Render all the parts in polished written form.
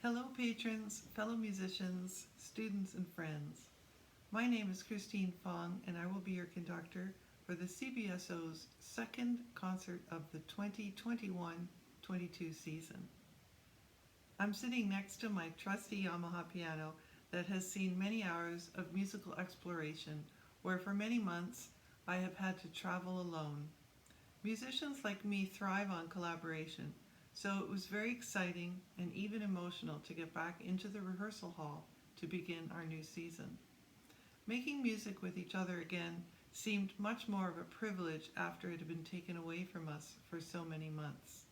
Hello patrons, fellow musicians, students and friends. My name is Christine Fong and I will be your conductor for the CBSO's second concert of the 2021-22 season. I'm sitting next to my trusty Yamaha piano that has seen many hours of musical exploration where for many months I have had to travel alone. Musicians like me thrive on collaboration, so it was very exciting and even emotional to get back into the rehearsal hall to begin our new season. Making music with each other again seemed much more of a privilege after it had been taken away from us for so many months.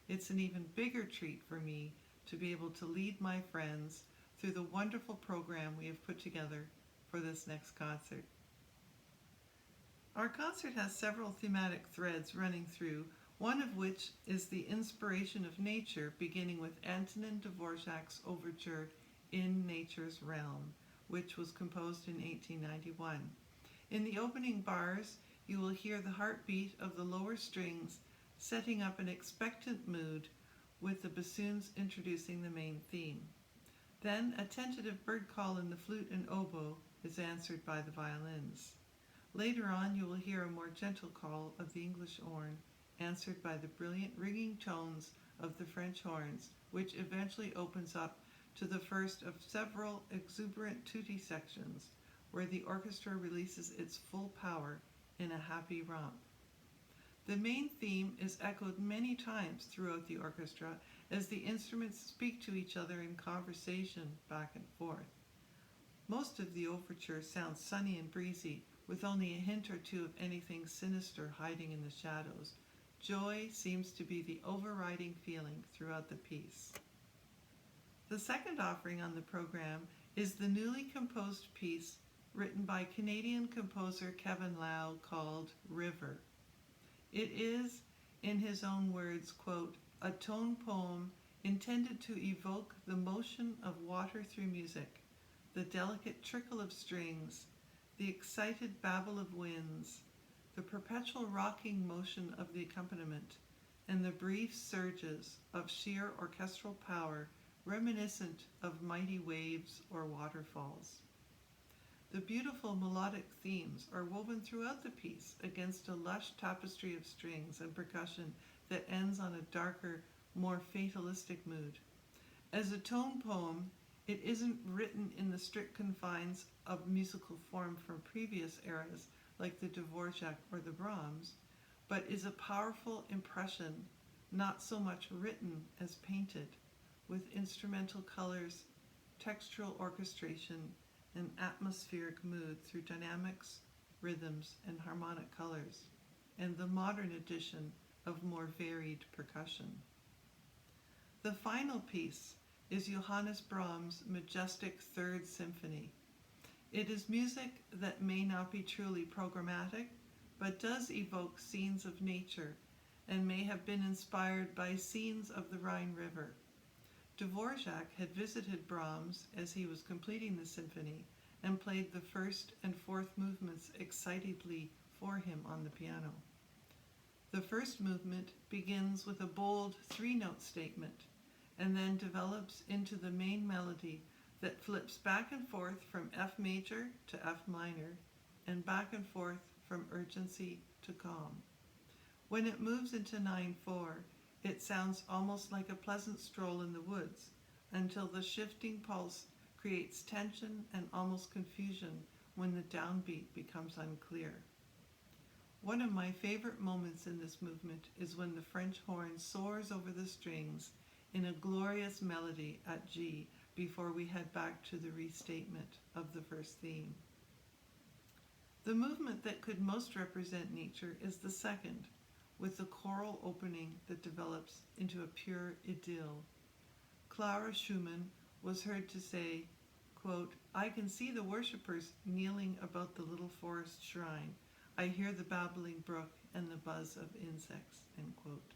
It's an even bigger treat for me to be able to lead my friends through the wonderful program we have put together for this next concert. Our concert has several thematic threads running through, one of which is the inspiration of nature, beginning with Antonin Dvorak's overture In Nature's Realm, which was composed in 1891. In the opening bars, you will hear the heartbeat of the lower strings setting up an expectant mood, with the bassoons introducing the main theme. Then a tentative bird call in the flute and oboe is answered by the violins. Later on, you will hear a more gentle call of the English horn, answered by the brilliant ringing tones of the French horns, which eventually opens up to the first of several exuberant tutti sections, where the orchestra releases its full power in a happy romp. The main theme is echoed many times throughout the orchestra as the instruments speak to each other in conversation back and forth. Most of the overture sounds sunny and breezy, with only a hint or two of anything sinister hiding in the shadows. Joy seems to be the overriding feeling throughout the piece. The second offering on the program is the newly composed piece written by Canadian composer Kevin Lau called River. It is, in his own words, quote, a tone poem intended to evoke the motion of water through music, the delicate trickle of strings, the excited babble of winds, the perpetual rocking motion of the accompaniment, and the brief surges of sheer orchestral power reminiscent of mighty waves or waterfalls. The beautiful melodic themes are woven throughout the piece against a lush tapestry of strings and percussion that ends on a darker, more fatalistic mood. As a tone poem, it isn't written in the strict confines of musical form from previous eras like the Dvorak or the Braums, but is a powerful impression, not so much written as painted, with instrumental colors, textural orchestration, and atmospheric mood through dynamics, rhythms, and harmonic colors, and the modern addition of more varied percussion. The final piece is Johannes Braum's Majestic Third Symphony. It is music that may not be truly programmatic, but does evoke scenes of nature and may have been inspired by scenes of the Rhine River. Dvorak had visited Brahms as he was completing the symphony and played the first and fourth movements excitedly for him on the piano. The first movement begins with a bold three-note statement and then develops into the main melody that flips back and forth from F major to F minor and back and forth from urgency to calm. When it moves into 9/4, it sounds almost like a pleasant stroll in the woods until the shifting pulse creates tension and almost confusion when the downbeat becomes unclear. One of my favorite moments in this movement is when the French horn soars over the strings in a glorious melody at G before we head back to the restatement of the first theme. The movement that could most represent nature is the second, with the choral opening that develops into a pure idyll. Clara Schumann was heard to say, quote, I can see the worshippers kneeling about the little forest shrine. I hear the babbling brook and the buzz of insects, end quote.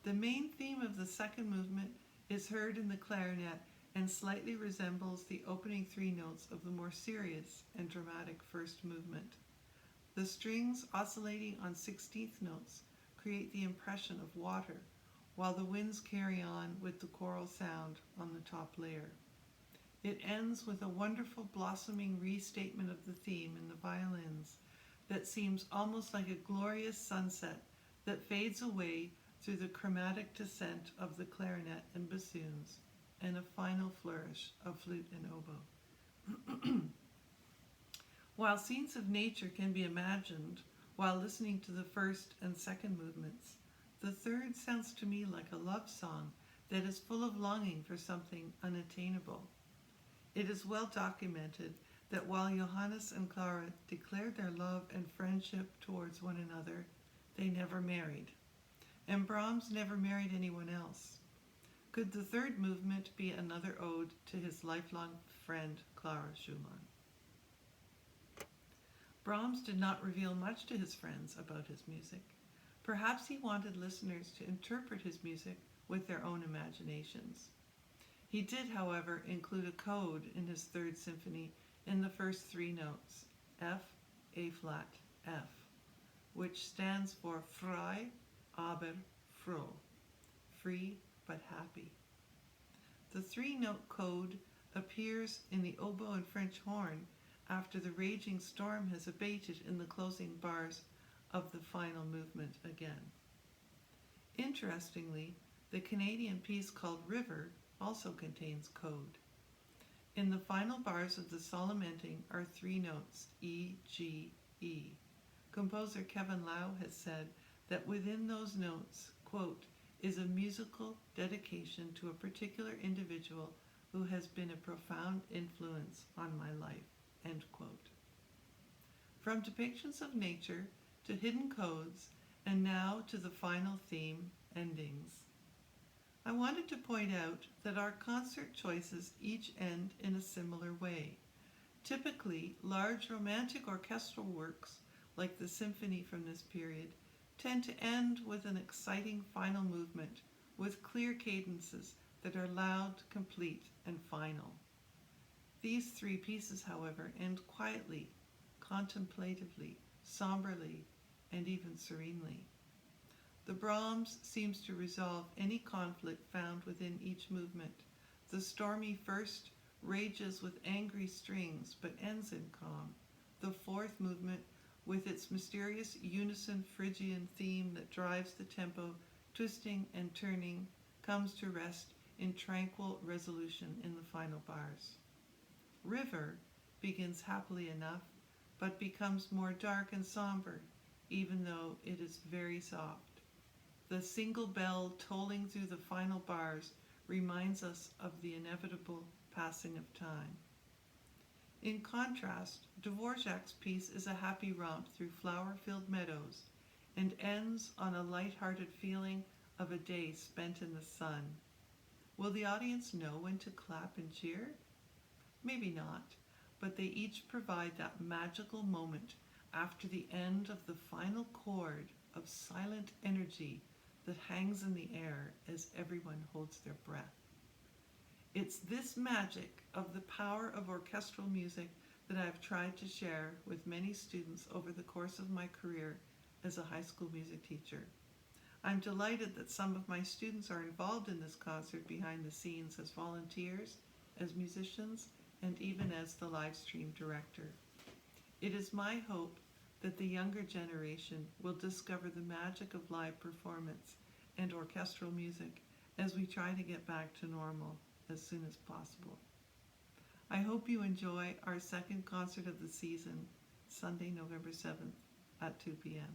The main theme of the second movement is heard in the clarinet and slightly resembles the opening three notes of the more serious and dramatic first movement. The strings oscillating on 16th notes create the impression of water, while the winds carry on with the choral sound on the top layer. It ends with a wonderful blossoming restatement of the theme in the violins that seems almost like a glorious sunset that fades away through the chromatic descent of the clarinet and bassoons and a final flourish of flute and oboe. While scenes of nature can be imagined while listening to the first and second movements, the third sounds to me like a love song that is full of longing for something unattainable. It is well documented that while Johannes and Clara declared their love and friendship towards one another, they never married. And Brahms never married anyone else. Could the third movement be another ode to his lifelong friend, Clara Schumann? Brahms did not reveal much to his friends about his music. Perhaps he wanted listeners to interpret his music with their own imaginations. He did, however, include a code in his third symphony in the first three notes, F, A flat, F, which stands for frei, aber froh, free but happy. The three-note code appears in the oboe and French horn after the raging storm has abated in the closing bars of the final movement again. Interestingly, the Canadian piece called River also contains code. In the final bars of the solemn ending are three notes, E, G, E. Composer Kevin Lau has said that within those notes, quote, is a musical dedication to a particular individual who has been a profound influence on my life, end quote. From depictions of nature to hidden codes, and now to the final theme, endings. I wanted to point out that our concert choices each end in a similar way. Typically, large romantic orchestral works, like the symphony from this period, tend to end with an exciting final movement with clear cadences that are loud, complete, and final. These three pieces, however, end quietly, contemplatively, somberly, and even serenely. The Brahms seems to resolve any conflict found within each movement. The stormy first rages with angry strings but ends in calm. The fourth movement, with its mysterious unison Phrygian theme that drives the tempo, twisting and turning, comes to rest in tranquil resolution in the final bars. River begins happily enough, but becomes more dark and somber, even though it is very soft. The single bell tolling through the final bars reminds us of the inevitable passing of time. In contrast, Dvorak's piece is a happy romp through flower-filled meadows and ends on a light-hearted feeling of a day spent in the sun. Will the audience know when to clap and cheer? Maybe not, but they each provide that magical moment after the end of the final chord of silent energy that hangs in the air as everyone holds their breath. It's this magic of the power of orchestral music that I've tried to share with many students over the course of my career as a high school music teacher. I'm delighted that some of my students are involved in this concert behind the scenes as volunteers, as musicians, and even as the live stream director. It is my hope that the younger generation will discover the magic of live performance and orchestral music as we try to get back to normal as soon as possible. I hope you enjoy our second concert of the season, Sunday, November 7th at 2 p.m.